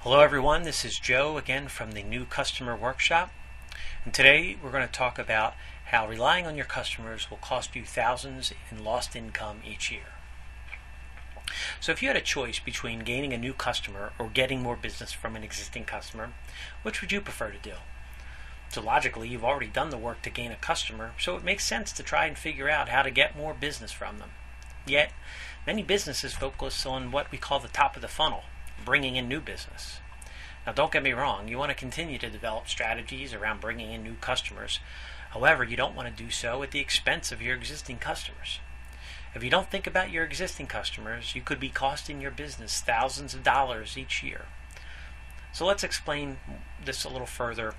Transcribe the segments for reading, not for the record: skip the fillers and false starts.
Hello everyone, this is Joe again from the New Customer Workshop, and today we're going to talk about how relying on your customers will cost you thousands in lost income each year. So if you had a choice between gaining a new customer or getting more business from an existing customer, which would you prefer to do? So logically, you've already done the work to gain a customer, so it makes sense to try and figure out how to get more business from them. Yet, many businesses focus on what we call the top of the funnel, bringing in new business. Now don't get me wrong, you want to continue to develop strategies around bringing in new customers. However, you don't want to do so at the expense of your existing customers. If you don't think about your existing customers, you could be costing your business thousands of dollars each year. So let's explain this a little further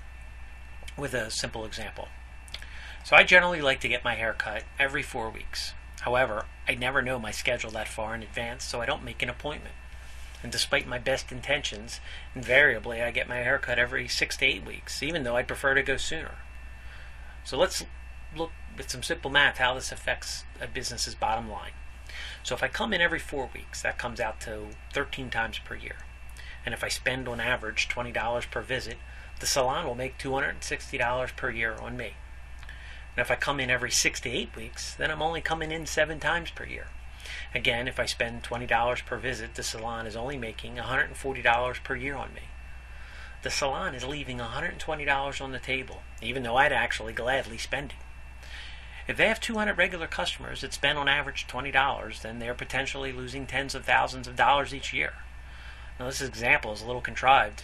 with a simple example. So I generally like to get my hair cut every 4 weeks. However, I never know my schedule that far in advance, so I don't make an appointment. And despite my best intentions, invariably I get my hair cut every 6 to 8 weeks, even though I'd prefer to go sooner. So let's look at some simple math how this affects a business's bottom line. So if I come in every 4 weeks, that comes out to 13 times per year. And if I spend on average $20 per visit, the salon will make $260 per year on me. And if I come in every 6 to 8 weeks, then I'm only coming in 7 times per year. Again, if I spend $20 per visit, the salon is only making $140 per year on me. The salon is leaving $120 on the table, even though I'd actually gladly spend it. If they have 200 regular customers that spend on average $20, then they're potentially losing tens of thousands of dollars each year. Now this example is a little contrived.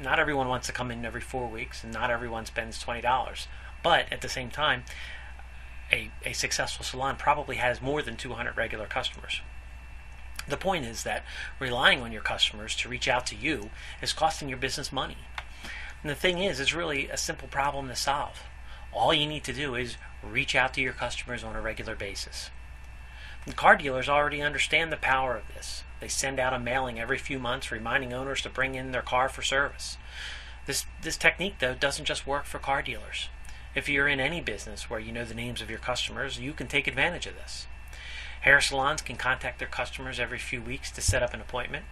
Not everyone wants to come in every 4 weeks, and not everyone spends $20. But at the same time, a successful salon probably has more than 200 regular customers. The point is that relying on your customers to reach out to you is costing your business money. And the thing is, it's really a simple problem to solve. All you need to do is reach out to your customers on a regular basis. And car dealers already understand the power of this. They send out a mailing every few months reminding owners to bring in their car for service. This technique, though, doesn't just work for car dealers. If you're in any business where you know the names of your customers, you can take advantage of this. Hair salons can contact their customers every few weeks to set up an appointment.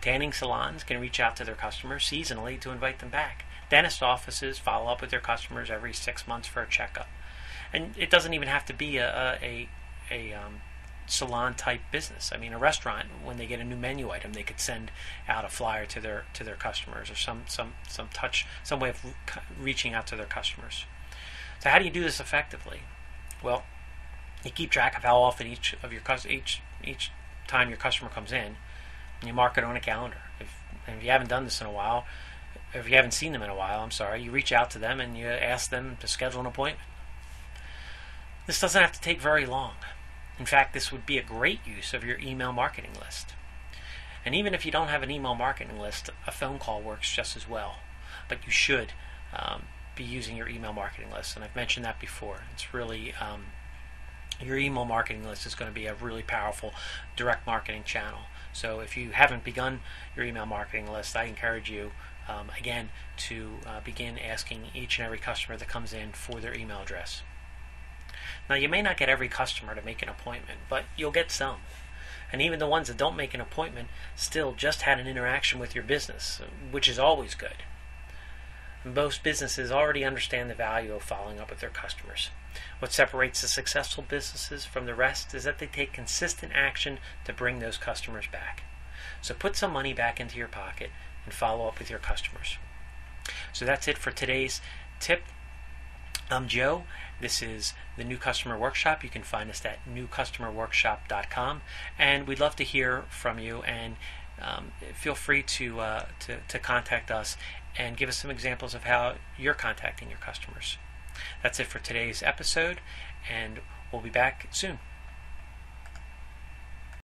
Tanning salons can reach out to their customers seasonally to invite them back. Dentist offices follow up with their customers every 6 months for a checkup. And it doesn't even have to be a salon type business. I mean, a restaurant, when they get a new menu item, they could send out a flyer to their customers, or some way of reaching out to their customers. So how do you do this effectively? Well, you keep track of how often each time your customer comes in, and you mark it on a calendar. If you haven't done this in a while, if you haven't seen them in a while, you reach out to them and you ask them to schedule an appointment. This doesn't have to take very long. In fact, this would be a great use of your email marketing list. And even if you don't have an email marketing list, a phone call works just as well. But you should be using your email marketing list, and I've mentioned that before. It's really your email marketing list is going to be a really powerful direct marketing channel. So if you haven't begun your email marketing list, I encourage you again to begin asking each and every customer that comes in for their email address. Now, you may not get every customer to make an appointment, but you'll get some. And even the ones that don't make an appointment still just had an interaction with your business, which is always good. Most businesses already understand the value of following up with their customers. What separates the successful businesses from the rest is that they take consistent action to bring those customers back. So put some money back into your pocket and follow up with your customers. So that's it for today's tip. I'm Joe. This is the New Customer Workshop. You can find us at newcustomerworkshop.com, and we'd love to hear from you. And feel free to contact us and give us some examples of how you're contacting your customers. That's it for today's episode, and we'll be back soon.